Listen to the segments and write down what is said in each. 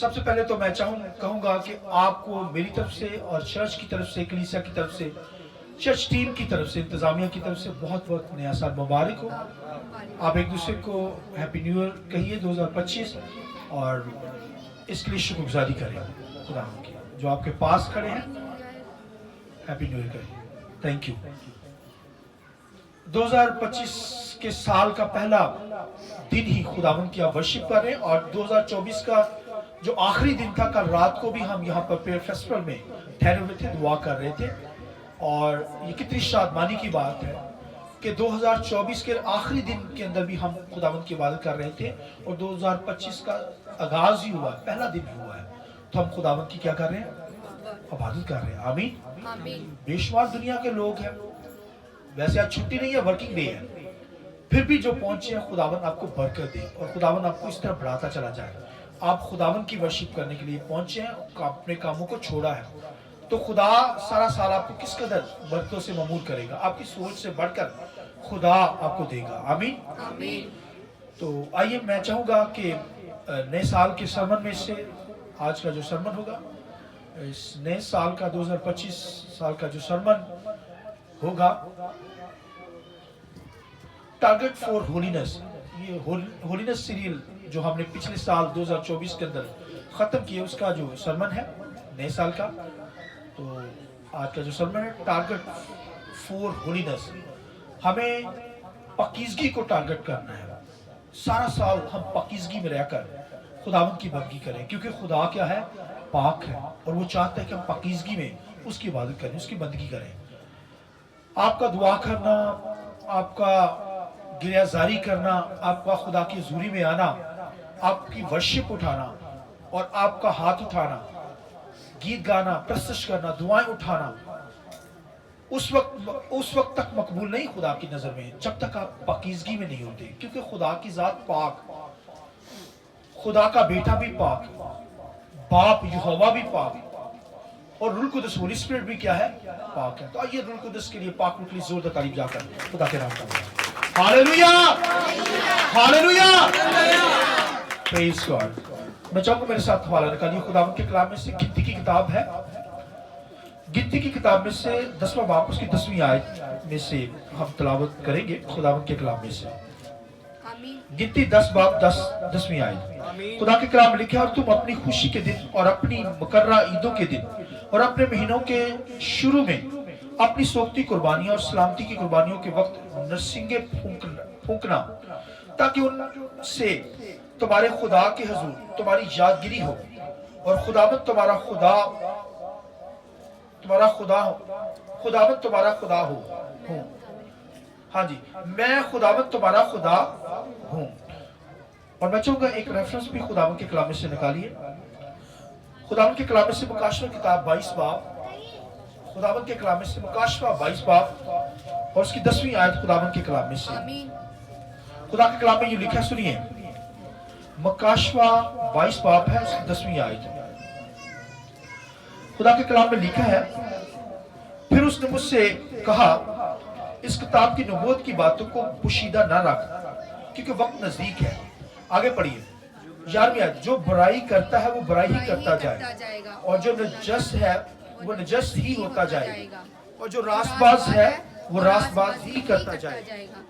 سب سے پہلے تو میں کہوں گا کہ آپ کو میری طرف سے اور چرچ کی طرف سے، کلیسیا کی طرف سے، چرچ ٹیم کی طرف سے، انتظامیہ کی طرف سے بہت بہت نیا سال مبارک ہو۔ آپ ایک دوسرے کو ہیپی نیو ایئر کہیے 2025 اور اس کے لیے شکر گزاری کریں خدا کی۔ جو آپ کے پاس کھڑے ہیں ہیپی نیو ایئر کہیے، تھینک یو۔ 2025 کے سال کا پہلا دن ہی خداوند کی آپ ورشپ کر رہے ہیں، اور 2024 کا جو آخری دن تھا، کل رات کو بھی ہم یہاں پر پریئر فیسٹیول میں ٹھہرے ہوئے تھے، دعا کر رہے تھے، اور یہ کتنی شادمانی کی بات ہے کہ 2024 کے آخری دن کے اندر بھی ہم خداوند کی عبادت کر رہے تھے، اور 2025 کا آغاز ہی ہوا ہے، پہلا دن ہی ہوا ہے، تو ہم خداوند کی کیا کر رہے ہیں؟ عبادت کر رہے ہیں۔ آمین۔ بے شمار دنیا کے لوگ ہیں، ویسے آج چھٹی نہیں ہے، ورکنگ ڈے ہے، پھر بھی جو پہنچے ہیں خداوند آپ کو برکت دے، اور خداوند آپ کو اس طرح بڑھاتا چلا جائے۔ آپ خداوند کی ورشپ کرنے کے لیے پہنچے ہیں، اپنے کاموں کو چھوڑا ہے، تو خدا سارا سال آپ کو کس قدر برکتوں سے معمور کرے گا، آپ کی سوچ سے بڑھ کر خدا آپ کو دے گا۔ آمین۔ تو آئیے میں چاہوں گا کہ نئے سال کے سرمن میں سے آج کا جو سرمن ہوگا، اس نئے سال کا 2025 سال کا جو سرمن ہوگا، ٹارگٹ فار ہولینس، یہ ہولینس سیریل جو ہم نے پچھلے سال 2024 کے اندر ختم کیا، اس کا جو سرمن ہے نئے سال کا، تو آج کا جو سرمن ہے ٹارگٹ فار ہولینس۔ ہمیں پاکیزگی کو ٹارگٹ کرنا ہے، سارا سال ہم پاکیزگی میں رہ کر خداوند کی بندگی کریں، کیونکہ خدا کیا ہے؟ پاک ہے، اور وہ چاہتا ہے کہ ہم پاکیزگی میں اس کی عبادت کریں، اس کی بندگی کریں۔ آپ کا دعا کرنا، آپ کا گریہ زاری کرنا، آپ کا خدا کی حضوری میں آنا، آپ کی ورشپ اٹھانا اور آپ کا ہاتھ اٹھانا، گیت گانا، پرستش کرنا، دعائیں اٹھانا، اس وقت تک مقبول نہیں خدا کی نظر میں، جب تک آپ پاکیزگی میں نہیں ہوتے، کیونکہ خدا کی ذات پاک، خدا کا بیٹا بھی پاک، باپ یہوہ بھی پاک، اور روح القدس ہولی اسپرٹ بھی کیا ہے؟ پاک ہے۔ تو آئیے روح القدس کے لیے پاک روح کے لیے زوردار تعریف جا کر خدا کے نام کا ہاللویا، ہاللویا، پریز گاڈ۔ میں چاہوں گا میرے ساتھ حوالہ نکالیے خداوند کے کلام میں سے، گنتی کی کتاب ہے، گنتی کی کتاب میں سے 10واں باب، اس کی 10ویں آیت میں سے ہم تلاوت کریں گے خداوند کے کلام میں سے۔ گنتی 10 باب 10ویں آیت۔ خدا کے کلام میں لکھا ہے، اور تم اپنی خوشی کے دن اور اپنی مقررہ عیدوں کے دن اور اپنے مہینوں کے شروع میں اپنی سوگتی قربانیاں اور سلامتی کی قربانیوں کے وقت نرسنگے پھونکنا، تاکہ ان سے تمہارے خدا کے حضور تمہاری یادگیری ہو، اور خداوند تمہارا خدا ہو، خداوند تمہارا خدا ہو۔ ہاں جی، میں خداوند تمہارا خدا ہوں۔ اور میں چاہوں گا ایک ریفرنس بھی خداوند کے کلام سے نکالیے، خداوند کے کلام سے مکاشفہ کتاب 22 باب، خداوند کے کلام سے مکاشفہ 22 باب اور اس کی 10ویں آیت خداوند کے کلام میں سے۔ خدا کے کلام میں یہ لکھا ہے، سنیے، مکاشفہ 22 باب ہے، اس کی 10ویں آیت۔ خدا کے کلام میں لکھا ہے، پھر اس نے مجھ سے کہا، اس کتاب کی نبوت کی باتوں کو پوشیدہ نہ رکھ، کیونکہ وقت نزدیک ہے۔ آگے پڑھیے 11ویں آیت، جو برائی کرتا ہے وہ برائی ہی کرتا جائے، اور جو نجس ہے وہ نجس ہی ہوتا جائے گا، اور جو راست باز ہے وہ راست باز ہی کرتا جائے گا،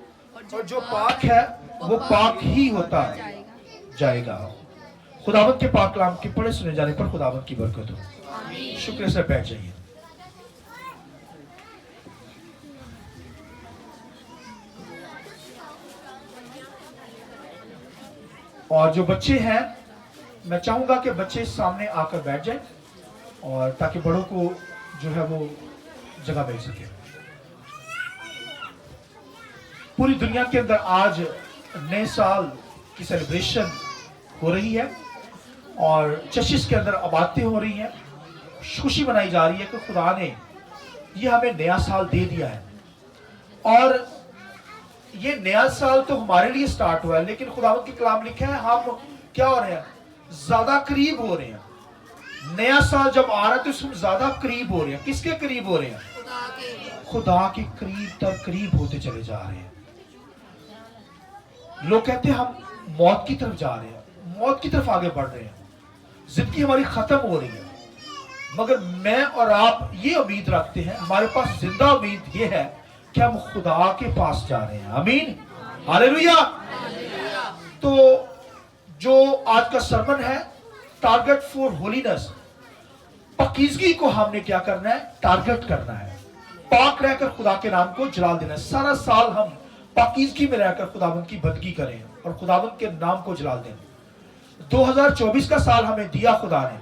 اور جو پاک ہے وہ پاک ہی ہوتا جائے گا۔ خداوند کے پاک کلام کے پڑھے سنے جانے پر خداوند کی برکت ہو۔ شکر سے بیٹھ جائیے۔ اور جو بچے ہیں، میں چاہوں گا کہ بچے سامنے آ کر بیٹھ جائیں، اور تاکہ بڑوں کو جو ہے وہ جگہ مل سکے۔ پوری دنیا کے اندر آج نئے سال کی سیلیبریشن ہو رہی ہے، اور چرچز کے اندر عبادتیں ہو رہی ہیں، خوشی منائی جا رہی ہے کہ خدا نے یہ ہمیں نیا سال دے دیا ہے۔ اور یہ نیا سال تو ہمارے لیے سٹارٹ ہوا ہے، لیکن خداوند کے کلام لکھا ہے ہم کیا ہو رہے ہیں؟ زیادہ قریب ہو رہے ہیں۔ نیا سال جب آ رہا ہے تو ہم زیادہ قریب ہو رہے ہیں۔ کس کے قریب ہو رہے ہیں؟ خدا کے قریب تر قریب ہوتے چلے جا رہے ہیں۔ لوگ کہتے ہیں ہم موت کی طرف جا رہے ہیں، موت کی طرف آگے بڑھ رہے ہیں۔ जिंदगी हमारी खत्म हो रही है, मगर मैं और आप ये उम्मीद रखते हैं, हमारे पास जिंदा उम्मीद ये है कि हम खुदा के पास जा रहे हैं। आमीन, हालेलुया। तो जो आज का सरमन है, टारगेट फॉर होलीनेस, पाकीज़गी को हमने क्या करना है, टारगेट करना है, पाक रहकर खुदा के नाम को जलाल देना है। सारा साल हम पाकीज़गी में रहकर खुदावंद की बंदगी करें और खुदावंद के नाम को जलाल दें। 2024 का साल हमें दिया खुदा ने,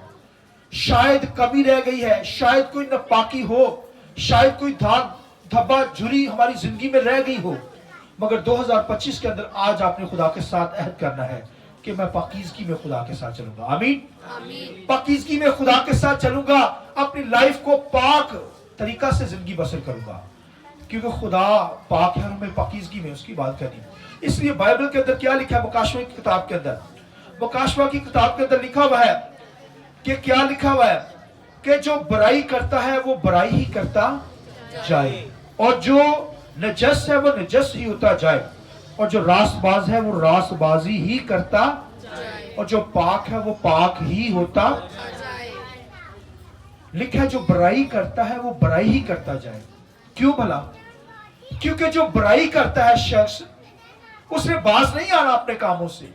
शायद कमी रह गई है, शायद कोई नापाकी हो, शायद कोई दाग धब्बा झुर्री हमारी जिंदगी में रह गई हो, मगर 2025 के अंदर आज आपने खुदा के साथ अहद करना है कि मैं पाकीज़गी में खुदा के साथ चलूंगा। आमीन, पाकीज़गी में खुदा के साथ चलूंगा, अपनी लाइफ को पाक तरीका से जिंदगी बसर करूंगा, क्योंकि खुदा पाक है, हमें पाकीज़गी में उसकी बात करनी। इसलिए बाइबल के अंदर क्या लिखा है, मुकाशवा की किताब के अंदर, मुकाशवा की किताब के अंदर लिखा हुआ है कि क्या लिखा हुआ है कि जो बुराई करता है वो बुराई ही करता जाए, और जो नजस है वो नजस ही होता जाए, और जो रासबाज है वो रासबाजी ही करता, और जो पाक है वो पाक ही होता। लिखा है जो बुराई करता है वो बुराई ही करता जाए। क्यों भला? क्योंकि जो बुराई करता है शख्स, उसने बाज नहीं आना अपने कामों से,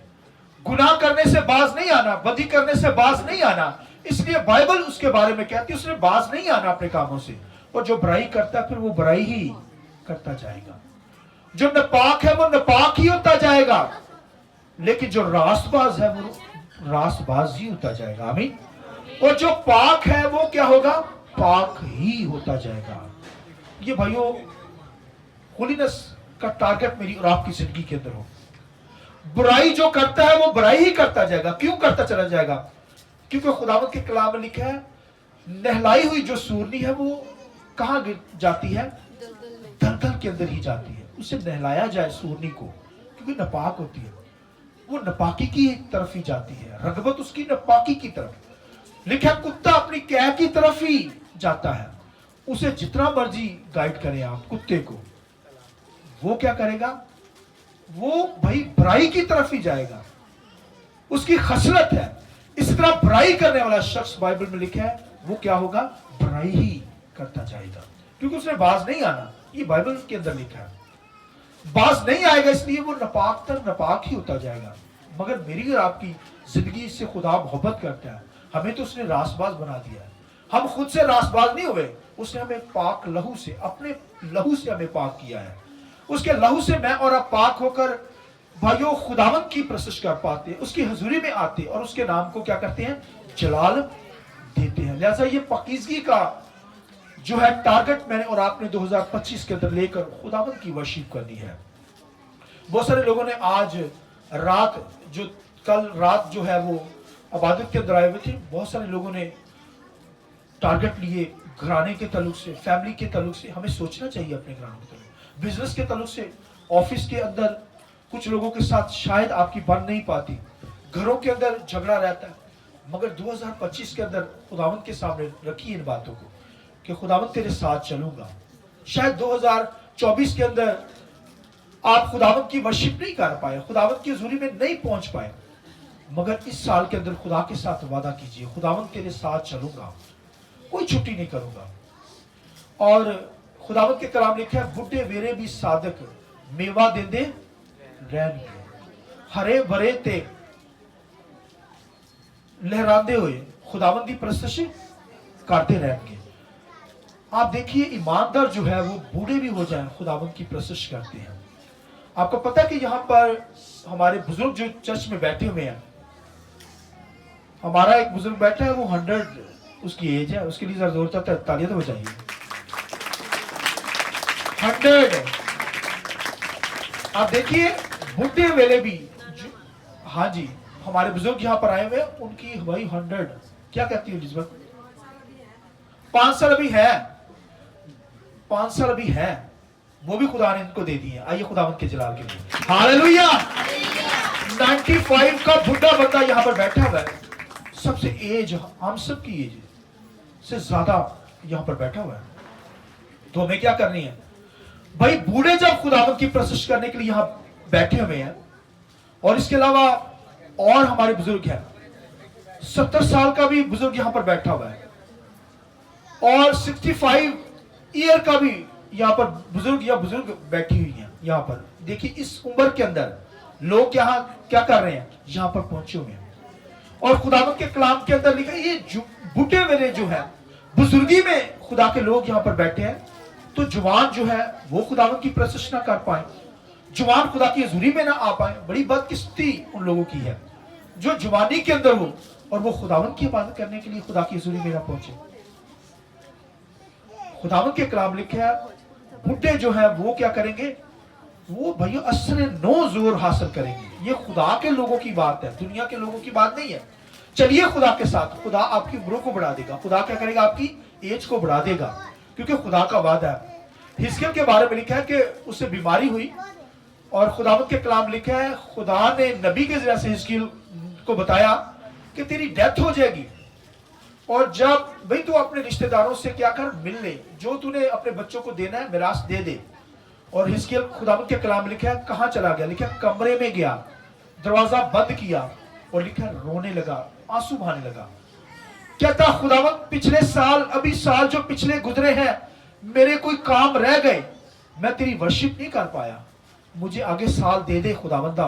गुनाह करने से बाज नहीं आना, बदी करने से बाज नहीं आना। इसलिए बाइबल उसके बारे में कहती है उसने बाज नहीं आना अपने कामों से, और जो बुराई करता है फिर वो बुराई ही करता जाएगा। जो नापाक है वो नापाक ही होता जाएगा, लेकिन जो रासबाज है वो रासबाज ही होता जाएगा। आमीन। और जो पाक है वो क्या होगा, पाक ही होता जाएगा। ये भाइयों, होलीनेस का टारगेट मेरी और आपकी जिंदगी के अंदर हो। बुराई जो करता है वो बुराई ही करता जाएगा। क्यों करता चला जाएगा? क्योंकि खुदावंद के कलाम में लिखा है, नहलाई हुई जो सूरनी है वो कहां जाती है, दलदल के अंदर ही जाती है। उसे नहलाया जाए सूरनी को, क्योंकि नापाक होती है, वो नापाकी की तरफ ही जाती है, रगबत उसकी नापाकी की तरफ। लिखा कुत्ता अपनी कैद की तरफ ही जाता है। उसे जितना मर्जी गाइड करें आप कुत्ते को, वो क्या करेगा, वो भाई बुराई की तरफ ही जाएगा, उसकी खसलत है। इस तरह बुराई करने वाला शख्स, बाइबल में लिखा है, वो क्या होगा, बुराई ही करता जाएगा, क्योंकि उसने बाज नहीं आना। ये बाइबल के अंदर लिखा है, बाज नहीं आएगा, इसलिए वो नापाक तर नापाक ही होता जाएगा। मगर मेरी और आपकी जिंदगी से खुदा मोहब्बत करता है, हमें तो उसने रासबाज बना दिया है। हम खुद से रासबाज नहीं हुए, उसने हमें पाक लहू से, अपने लहू से हमें पाक किया है। उसके लहू से मैं और आप पाक होकर भाइयों खुदावंद की प्रशंसा कर पाते हैं, उसकी हजूरी में आते और उसके नाम को क्या करते हैं, जलाल देते हैं। लिहाजा ये पाकीज़गी का जो है टारगेट मैंने और आपने 2025 के अंदर लेकर खुदावंद की वर्शिप करनी है। बहुत सारे लोगों ने आज रात, जो कल रात जो है वो इबादत के अंदर आए हुए थे, बहुत सारे लोगों ने टारगेट लिए घराने के ताल्लुक से, फैमिली के ताल्लुक से। हमें सोचना चाहिए अपने घराने के ताल्लुक, बिजनेस के ताल्लुक से, ऑफिस के अंदर कुछ लोगों के साथ शायद आपकी बन नहीं पाती, घरों के अंदर झगड़ा रहता है, मगर 2025 के अंदर खुदावंद के सामने रखिए इन बातों को कि खुदावंद तेरे साथ चलूंगा। शायद 2024 के अंदर आप खुदावंद की वर्शिप नहीं कर पाए, खुदावंद की हुजूरी में नहीं पहुंच पाए, मगर इस साल के अंदर खुदा के साथ वादा कीजिए, खुदावंद तेरे साथ चलूंगा, कोई छुट्टी नहीं करूंगा। और खुदावंद के कलाम लिखा है, बुढ़े वेरे भी सादक मेवा देंदे रहनगे, हरे भरे ते लहराते हुए खुदावंद की प्रशंसा करते रहेंगे। आप देखिए, ईमानदार जो है वो बूढ़े भी हो जाएं, खुदावंद की प्रशंसा करते हैं। आपको पता है कि यहाँ पर हमारे बुजुर्ग जो चर्च में बैठे हुए हैं, हमारा एक बुजुर्ग बैठा है, वो 100 उसकी एज है, उसके लिए जरा जोर से तालियां तो बजाइए। 100। आप देखिए, बुढ़े वेले भी हाँ जी, हमारे बुजुर्ग यहाँ पर आए हुए, उनकी भाई 100, क्या कहती है एलिजबेथ, 5 साल अभी है, 5 साल अभी है, वो भी खुदा ने इनको दे दी है। आइए खुदावंद के जलाल के लिए हालेलुया। 95 का बुढ़ा बंदा यहाँ पर बैठा हुआ है, सबसे एज, हम सब की एज से ज्यादा यहाँ पर बैठा हुआ है। तो हमें क्या करनी है भाई, बूढ़े जब खुदावंद की प्रशंसा करने के लिए यहाँ बैठे हुए हैं, और इसके अलावा और हमारे बुजुर्ग हैं, 70 साल का भी बुजुर्ग यहाँ पर बैठा हुआ है और 65 ईयर का भी यहाँ पर बुजुर्ग या बुजुर्ग बैठी हुई हैं यहाँ पर। देखिए इस उम्र के अंदर लोग यहाँ क्या कर रहे हैं, यहाँ पर पहुंचे हुए हैं। और खुदावंद के कलाम के अंदर लिखा है ये बूढ़े वेले जो है बुजुर्गी में खुदा के लोग यहाँ पर बैठे हैं, तो जवान जो है वो खुदावंद की प्रशंसा ना कर पाए, जवान खुदा की हजूरी में ना आ पाए। बड़ी बदकिस्मती उन लोगों की है जो जवानी के अंदर हो और वो खुदावंद की इबादत करने के लिए खुदा की हजूरी में ना पहुंचे। खुदावंद के कलाम लिखा है बुढ़े जो है वो क्या करेंगे, वो भैया असरे नो जोर हासिल करेंगे। ये खुदा के लोगों की बात है, दुनिया के लोगों की बात नहीं है। चलिए खुदा के साथ, खुदा आपकी उम्रों को बढ़ा देगा, खुदा क्या करेगा आपकी एज को बढ़ा देगा, क्योंकि खुदा का वादा है। हिजकिय्याह के बारे में लिखा है कि उससे बीमारी हुई और खुदावंद के कलाम लिखा है खुदा ने नबी के जरिए से हिजकिय्याह को बताया कि तेरी डेथ हो जाएगी और जब भाई तू अपने रिश्तेदारों से क्या कर, मिल ले, जो तूने अपने बच्चों को देना है मिरास दे दे। और हिजकिय्याह खुदावंद के कलाम लिखा है कहां चला गया, लिखा कमरे में गया, दरवाजा बंद किया और लिखा रोने लगा, आंसू बहाने लगा। कहता खुदावंद पिछले साल, अभी साल जो पिछले गुजरे हैं मेरे कोई काम रह गए, मैं तेरी वर्शिप नहीं कर पाया, मुझे आगे साल दे दे खुदावंदा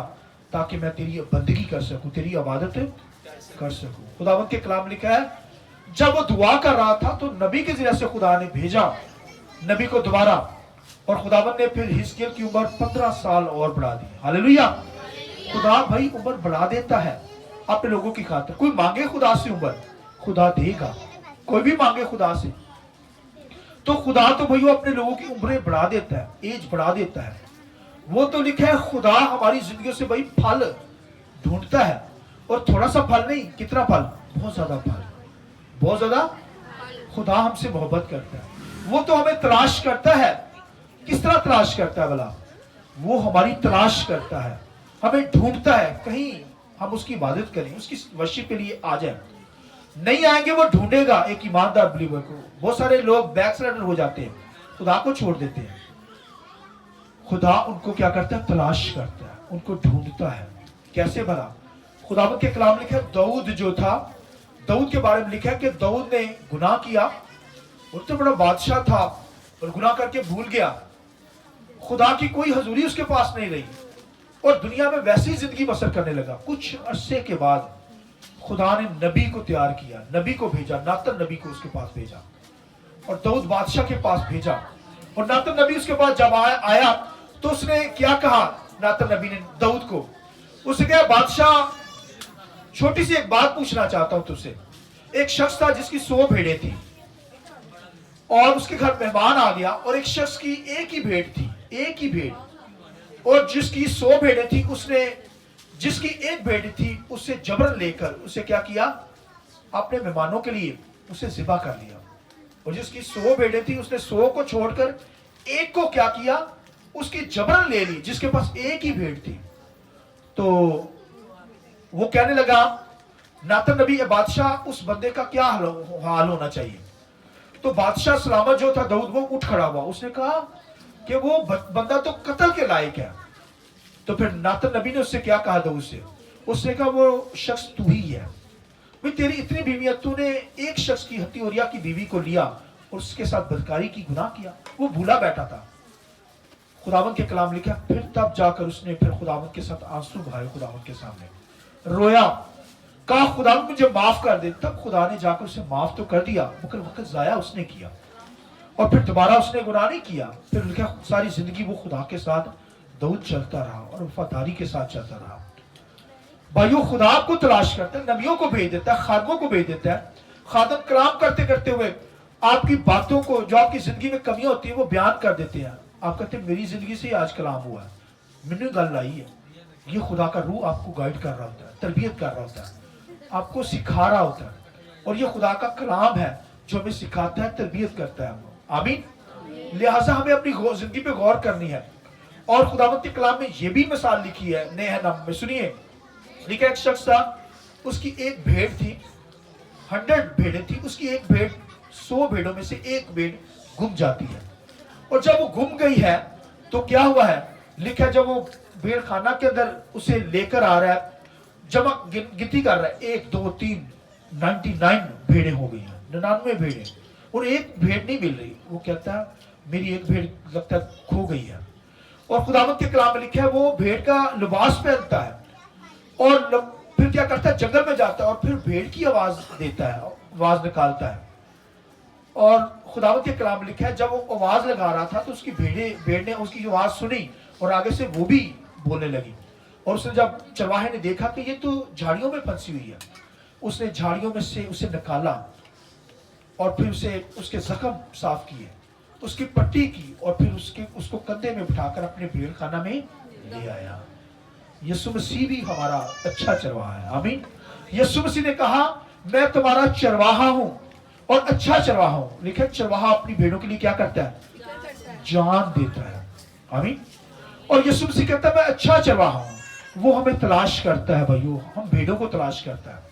ताकि मैं तेरी बंदगी कर सकूं, तेरी इबादत कर सकूं। खुदावंद के कलाम लिखा है जब वो दुआ कर रहा था तो नबी के जरिए से खुदा ने भेजा नबी को दोबारा, और खुदावंद ने फिर हिजकिय्याह की उम्र 15 साल और बढ़ा दी। हालेलुया। खुदा भाई उम्र बढ़ा देता है अपने लोगों की खातिर। कोई मांगे खुदा से उम्र, खुदा देगा। कोई भी मांगे खुदा से, तो खुदा तो भाई अपने लोगों की उम्रें बढ़ा देता है, एज बढ़ा देता है। वो तो लिखा है खुदा हमारी जिंदगी से भाई फल ढूंढता है, और थोड़ा सा फल नहीं, कितना फल, बहुत ज्यादा फल, बहुत ज्यादा। खुदा हमसे मोहब्बत करता है, वो तो हमें तलाश करता है। किस तरह तलाश करता है भला, वो हमारी तलाश करता है, हमें ढूंढता है कहीं हम उसकी इबादत करें, उसकी वर्शिप के लिए आ जाए। नहीं आएंगे वो ढूंढेगा एक ईमानदार बिलीवर को। बहुत सारे लोग बैकस्लाइडर हो जाते हैं, खुदा को छोड़ देते हैं। खुदा उनको क्या करता है, तलाश करता है, उनको ढूंढता है। कैसे भला, खुदावंद के कलाम लिखा है दाऊद जो था, दाऊद के बारे में लिखा है कि दाऊद ने गुनाह किया, वो तो बड़ा बादशाह था और गुनाह करके भूल गया, खुदा की कोई हजूरी उसके पास नहीं रही और दुनिया में वैसी जिंदगी बसर करने लगा। कुछ अरसे के बाद खुदा ने नबी को तैयार किया, नबी को भेजा, नातन नबी को उसके पास भेजा और दाऊद बादशाह के पास भेजा। और नातन नबी उसके पास जब आया तो उसने क्या कहा, नातन नबी ने दाऊद को, उसने कहा बादशाह छोटी सी एक बात पूछना चाहता हूं तुझसे। एक शख्स था जिसकी 100 भेड़ें थी और उसके घर मेहमान आ गया और एक शख्स की एक ही भेड़ थी, एक ही भेड़, और जिसकी 100 भेड़ें थी उसने जिसकी एक भेड़ थी उससे जबरन लेकर उसे क्या किया, अपने मेहमानों के लिए उसे ज़िबा कर लिया। और जिसकी 100 भेड़ें थी उसने 100 को छोड़कर एक को क्या किया, उसकी जबरन ले ली, जिसके पास एक ही भेड़ थी। तो वो कहने लगा नातन नबी बादशाह उस बंदे का क्या हाल होना चाहिए। तो बादशाह सलामत जो था दाऊद वो उठ खड़ा हुआ, उसने कहा कि वो बंदा तो कत्ल के लायक है। तो फिर नातन नबी ने उससे क्या कहा दाऊद से, उसने कहा वो शख्स तू ही है, भाई तेरी इतनी बीवियां, तूने एक शख्स की हत्योरिया की बीवी को लिया और उसके साथ बदकारी की गुनाह किया, वो भूला बैठा था। खुदावंद के कलाम लिखा फिर तब जाकर उसने फिर खुदावंद के साथ आंसू बहाए, खुदावंद के सामने रोया, कहा खुदावंद मुझे माफ कर दे। तब खुदा ने जाकर उसे माफ तो कर दिया मगर वक्त जाया उसने किया और फिर दोबारा उसने गुनाह नहीं किया। फिर लिखा सारी जिंदगी वो खुदा के साथ दाऊद चलता रहा और वफादारी के साथ चलता रहा। भाइयों खुदा को तलाश करता है, नबियों को भेज देता है, खादमों को भेज देता है। खादम कलाम करते करते हुए आपकी बातों को, जो आपकी जिंदगी में कमियां होती है वो बयान कर देते हैं। आप कहते हैं मेरी जिंदगी से आज कलाम हुआ है, मैंने गल आई है। ये खुदा का रूह आपको गाइड कर रहा होता है, तरबियत कर रहा होता है, आपको सिखा रहा होता है, और ये खुदा का कलाम है जो हमें सिखाता है, तरबियत करता है। आमीन। लिहाजा हमें अपनी जिंदगी पे गौर करनी है। और खुदावंद के कलाम में ये भी मिसाल लिखी है नए नाम में, सुनिए। लिखा एक शख्स था, उसकी एक भेड़ थी, 100 भेड़ें थी, उसकी एक भेड़ 100 भेड़ों में से एक भेड़ गुम जाती है। और जब वो गुम गई है तो क्या हुआ है, लिखा जब वो भेड़ खाना के अंदर उसे लेकर आ रहा है, जमा गिनती कर रहा है, 1 2 3 99 भेड़ें हो गई हैं, 99 भेड़ें, और एक भेड़ नहीं मिल रही। वो कहता है मेरी एक भेड़ लगता है खो गई है। और खुदावंद के कलाम में लिखा है वो भेड़ का लिबास पहनता है और फिर क्या करता है, जंगल में जाता है और फिर भेड़ की आवाज देता है, आवाज निकालता है। और खुदावंद के कलाम में लिखा है जब वो आवाज लगा रहा था तो उसकी भेड़ ने उसकी आवाज सुनी और आगे से वो भी बोलने लगी। और उसने जब चरवाहे ने देखा कि ये तो झाड़ियों में फंसी हुई है, उसने झाड़ियों में से उसे निकाला और फिर उसे उसके जख्म साफ किए, उसकी पट्टी की और फिर उसको कंधे में बिठाकर अपने भेड़ खाना में ले आया। यीशु मसीह भी हमारा अच्छा चरवाहा है। आमीन। यीशु मसीह ने कहा मैं तुम्हारा चरवाहा हूं और अच्छा चरवाहा हूं। लिखा चरवाहा अपनी भेड़ों के लिए क्या करता है, जान देता है। आमीन। और यीशु मसीह कहता है मैं अच्छा चरवाहा हूं, वो हमें तलाश करता है भाइयों, हम भेड़ों को तलाश करता है।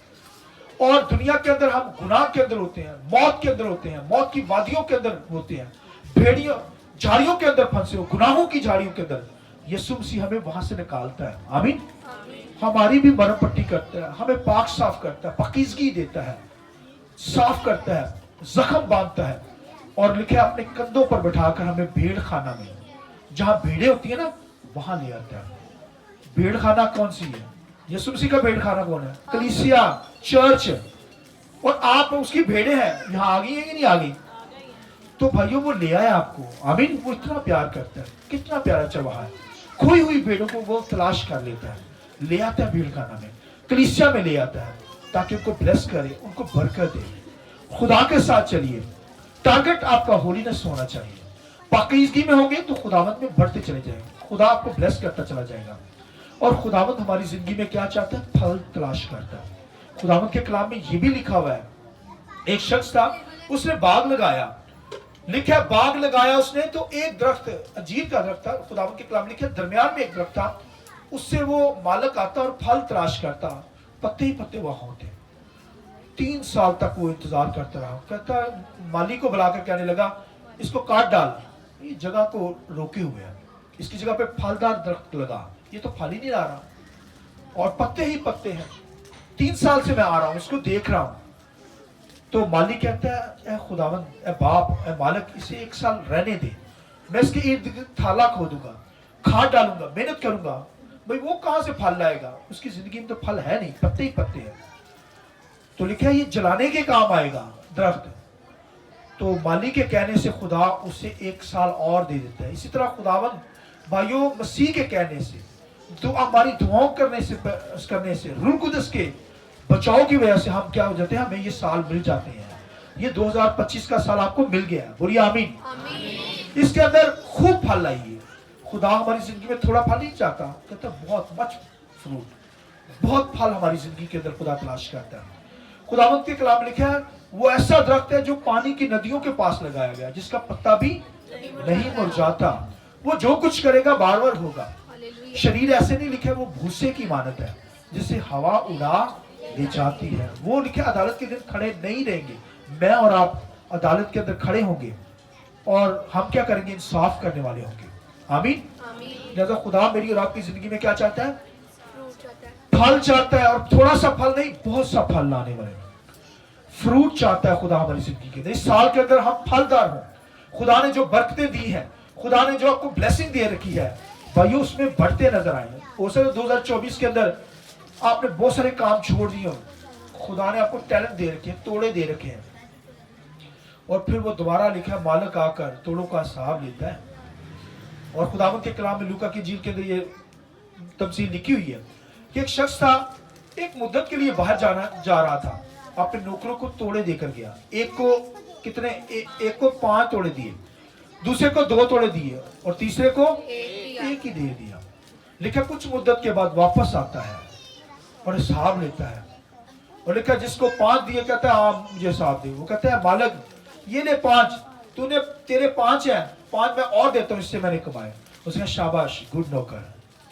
और दुनिया के अंदर हम गुनाह के अंदर होते हैं, मौत के अंदर होते हैं, मौत की वादियों के अंदर होते हैं, भेड़ियों झाड़ियों के अंदर फंसे हो, गुनाहों की झाड़ियों के अंदर। यीशु मसीह हमें वहां से निकालता है। आमीन। हमारी भी मरहम पट्टी करता है, हमें पाक साफ करता है, पकीजगी देता है, साफ करता है, जख्म बांधता है और लिखे अपने कंधों पर बिठाकर हमें भेड़ खाना में, जहां भेड़ें होती है ना, वहां ले आता है। भेड़ खाना कौन सी है? यीशु मसीह का भेड़ खाना कौन है? कलीसिया, चर्च। और आप उसकी भेड़ें हैं। यहां आ गई है कि नहीं आ गई? तो भाइयों वो ले आया आपको। आमीन। वो इतना प्यार करता है, कितना प्यारा चरवाहा है। खोई हुई भेड़ों को वो तलाश कर लेता है, ले आता है भेड़ खाना में, कलीसिया में ले आता है ताकि उनको ब्लेस करे, उनको बरकत दे। खुदा के साथ चलिए। टारगेट आपका होलीनेस होना चाहिए। पाकीज़गी में होंगे तो खुदावंद में बढ़ते चले जाएंगे, खुदा आपको ब्लेस करता चला जाएगा। और खुदावंद हमारी जिंदगी में क्या चाहता है? फल तलाश करता है। खुदावंद के कलाम में ये भी लिखा हुआ है, एक शख्स था, उसने बाग लगाया। लिखा बाग लगाया उसने तो एक दरख्त, अंजीर का दरख्त था। खुदावंद के कलाम लिखा दरमियान में एक दरख्त था, उससे वो मालिक आता और फल तलाश करता, पत्ते ही पत्ते वहां होते। 3 साल तक वो इंतजार करता रहा। कहता माली को बुलाकर कहने लगा इसको काट डाल, ये जगह को रोके हुए है, इसकी जगह पे फलदार दरख्त लगा, ये तो फल ही नहीं ला रहा और पत्ते ही पत्ते हैं। 3 साल से मैं आ रहा हूं, इसको देख रहा हूं। तो माली कहता है ए खुदावंद, ए बाप, ए मालिक, इसे 1 साल रहने दे, मैं इसके इर्द गिर्द थाला खोदूंगा, खाद डालूंगा, मेहनत करूंगा। भाई वो कहां से फल लाएगा? उसकी जिंदगी में तो फल है नहीं, पत्ते ही पत्ते हैं। तो लिखा है ये जलाने के काम आएगा दरख्त। तो माली के कहने से खुदा उसे 1 साल और दे देता है। इसी तरह खुदावंद भाइयों मसीह के कहने से, तो हमारी दुआओं करने से रूह कुदस के बचाव की वजह से हम क्या हो जाते हैं, हमें ये साल मिल जाते हैं। ये 2025 का साल आपको मिल गया। बोलिए आमीन। इसके अंदर खूब फल लाइए। खुदा हमारी जिंदगी में थोड़ा फल नहीं चाहता, कहता बहुत मच फ्रूट, बहुत फल हमारी जिंदगी के अंदर खुदा तलाश करता है। खुदावंद के कलाम लिखा है वो ऐसा दरख्त है जो पानी की नदियों के पास लगाया गया, जिसका पत्ता भी नहीं मुरझाता, वो जो कुछ करेगा बार बार होगा। शरीर ऐसे नहीं लिखा, वो भूसे की मानत है जिसे हवा उड़ा ले जाती है। वो लिखे अदालत के दिन खड़े नहीं रहेंगे, मैं और आप अदालत के अंदर खड़े होंगे और हम क्या करेंगे? इंसाफ करने वाले होंगे। आमीन। लिहाजा खुदा मेरी और आपकी जिंदगी में क्या चाहता है? फल चाहता है, और थोड़ा सा फल नहीं, बहुत सा फल लाने वाले फ्रूट चाहता है खुदा हमारी जिंदगी के अंदर। इस साल के अंदर हम फलदार हों। खुदा ने जो बरकतें दी है, खुदा ने जो आपको ब्लेसिंग दे रखी है भाइयों, उसमें बढ़ते नजर आए। हो सकता है 2024 के अंदर आपने बहुत सारे काम छोड़ दिए हो, खुदा ने आपको टैलेंट दे रखे हैं, तोड़े दे रखे हैं, और फिर वो दोबारा लिखा मालिक आकर तोड़ों का हिसाब लेता है। और खुदावंद के कलाम में लूका की इंजील के अंदर ये तफसील लिखी हुई है कि एक शख्स था, एक मुद्दत के लिए बाहर जा रहा था, अपने नौकरों को तोड़े देकर गया। एक को कितने? एक को 5 तोड़े दिए, दूसरे को 2 तोड़े दिए और तीसरे को 1 ही दे दिया। लिखा कुछ मुद्दत के बाद वापस आता है और हिसाब लेता है, और लिखा जिसको 5 दिए कहता है हाँ मुझे हिसाब दे। वो कहता है मालिक ये ले 5, तूने, तेरे 5 है, 5 मैं और देता हूँ, इससे मैंने कमाए। उसने शाबाश, गुड नौकर,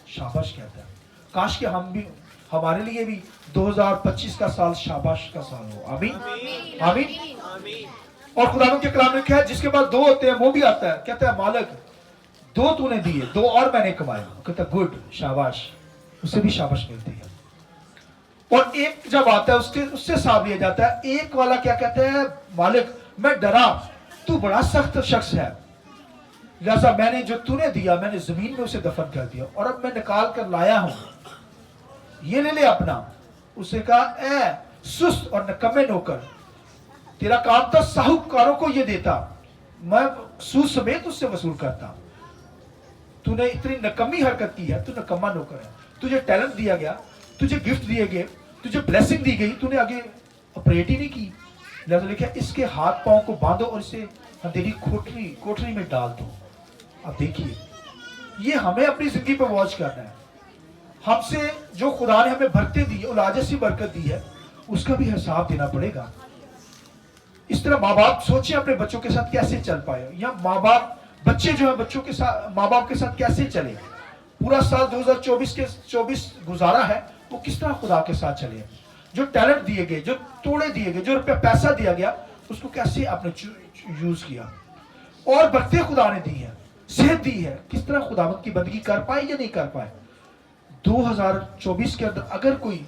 शाबाश कहता है। काश कि हम भी, हमारे लिए भी 2025 का साल शाबाश का साल हो। आमीन आमीन। और खुदा के कलाम में लिखा है जिसके पास 2 होते हैं वो भी आता है, कहता है मालिक 2 तूने दिए, 2 और मैंने कमाए। कहता है गुड, शाबाश, उसे भी शाबाश मिलती है। اور ایک جب آتا ہے اس سے حساب لیا جاتا ہے. ایک والا کیا کہتا ہے, مالک میں ڈرا, تو بڑا سخت شخص ہے, لہذا میں نے جو تو نے دیا میں نے زمین میں اسے دفن کر دیا, اور اب میں نکال کر لایا ہوں, یہ لے لے اپنا. اسے کہا اے سست اور نکمے نوکر, تیرا کام تھا ساہوکاروں کو یہ دیتا, میں سود سمیت اس سے وصول کرتا. تو نے اتنی نکمی حرکت کی ہے, تو نکما نوکر ہے. تجھے ٹیلنٹ دیا گیا, تجھے گفٹ دیے گئے, تجھے بلیسنگ دی گئی, تو نے آگے اپریٹ ہی نہیں کی. لہذا لکھا اس کے ہاتھ پاؤں کو باندھو اور اسے اندھیری کوٹری میں ڈال دو. اب دیکھیے یہ ہمیں اپنی زندگی پہ واچ کرنا ہے. ہم سے جو خدا نے ہمیں برکتیں دی, اولاد سی برکت دی ہے, اس کا بھی حساب دینا پڑے گا. اس طرح ماں باپ سوچیں اپنے بچوں کے ساتھ کیسے چل پائے, یا ماں باپ بچے جو ہیں بچوں کے ساتھ ماں باپ کے ساتھ کیسے چلے. پورا سال 2024 گزارا ہے, وہ کس طرح خدا کے ساتھ چلے. جو ٹیلنٹ دیے گئے, جو توڑے دیے گئے, جو روپیہ پیسہ دیا گیا, اس کو کیسے آپ نے یوز کیا. اور برکتیں خدا نے دی ہیں, صحت دی ہے, کس طرح خداوند کی بندگی کر پائے یا نہیں کر پائے. 2024 کے اندر اگر کوئی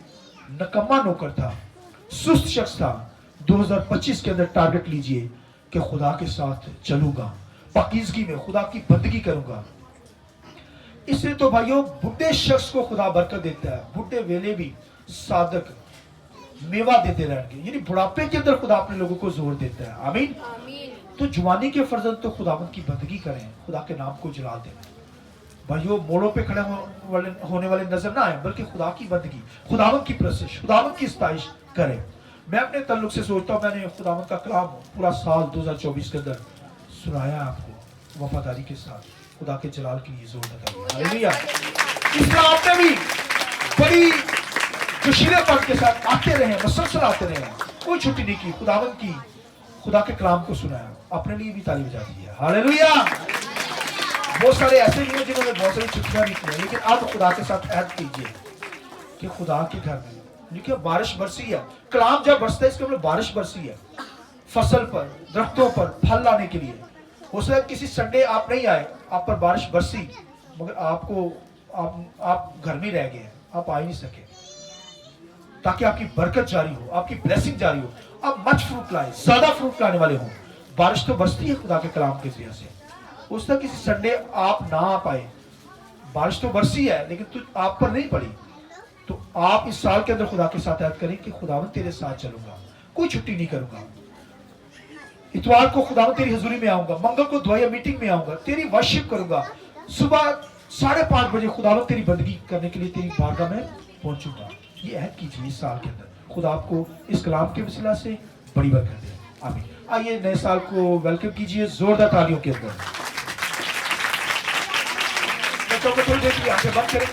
نکما نوکر تھا, سست شخص تھا, 2025 کے اندر ٹارگٹ لیجئے کہ خدا کے ساتھ چلوں گا, پاکیزگی میں خدا کی بندگی کروں گا. اس لیے تو بھائیوں بڈھے شخص کو خدا برکت دیتا ہے, بڈھے ویلے بھی صادق میوہ دیتے رہیں گے. یعنی بڑھاپے کے اندر خدا اپنے لوگوں کو زور دیتا ہے. آمین. تو جوانی کے فرزند تو خداوند کی بندگی کریں, خدا کے نام کو جلال دیں. بھائیوں موڑوں پہ کھڑے ہونے والے نظر نہ آئیں, بلکہ خدا کی بندگی, خداوند کی پرستش, خداوند کی ستائش کریں. میں اپنے تعلق سے سوچتا ہوں, میں نے خداوند کا کلام پورا سال 2024 کے اندر سنایا آپ کو وفاداری کے ساتھ, خدا کے جلال کے لیے زور لگایا. ہاللیلویہ. اس طرح آپ نے بھی بڑی جوشیلے پن کے ساتھ آتے رہے, مسلسل آتے رہے, کوئی چھٹی نہیں کی, خداوند کی خدا کے کلام کو سنایا, اپنے لیے بھی تالی بجا دی ہے. ہاللیلویہ. بہت سارے ایسے بھی ہیں جنہوں نے بہت ساری چھٹیاں بھی کی, لیکن اب خدا کے ساتھ عہد کیجئے کہ خدا کے گھر میں دیکھیے بارش برسی ہے. کلام جب برستا ہے اس کے مطلب بارش برسی ہے, فصل پر, درختوں پر پھل لانے کے لیے. ہو سکتا ہے کسی سنڈے آپ نہیں آئے, آپ پر بارش برسی, مگر آپ گھر میں رہ گئے, آپ آ ہی نہیں سکے, تاکہ آپ کی برکت جاری ہو, آپ کی بلیسنگ جاری ہو, آپ مچ فروٹ لائیں, زیادہ فروٹ لانے والے ہوں. بارش تو برستی ہے خدا کے کلام کے ذریعے سے. اس طرح کسی سنڈے آپ نہ آ پائے, بارش تو برسی ہے لیکن آپ پر نہیں پڑی, تو آپ اس سال کے اندر خدا کے ساتھ عہد کریں کہ خداوند تیرے ساتھ چلوں گا, کوئی چھٹی نہیں کروں گا. اتوار کو خداوند تیری حضوری میں آؤں گا, منگل کو دعائیا میٹنگ میں آؤں گا, تیری ورشپ کروں گا, صبح 5:30 بجے خداوند تیری بندگی کرنے کے لیے تیری بارگاہ میں پہنچوں گا. یہ عہد کیجیے اس سال کے اندر, خدا آپ کو اس کلام کے وسیلہ سے بڑی برکت دے. آمین. آئیے نئے سال کو ویلکم کیجیے زوردار تالیوں کے اندر. بچوں کو تھوڑی دیر کی آنکھیں بند کریں.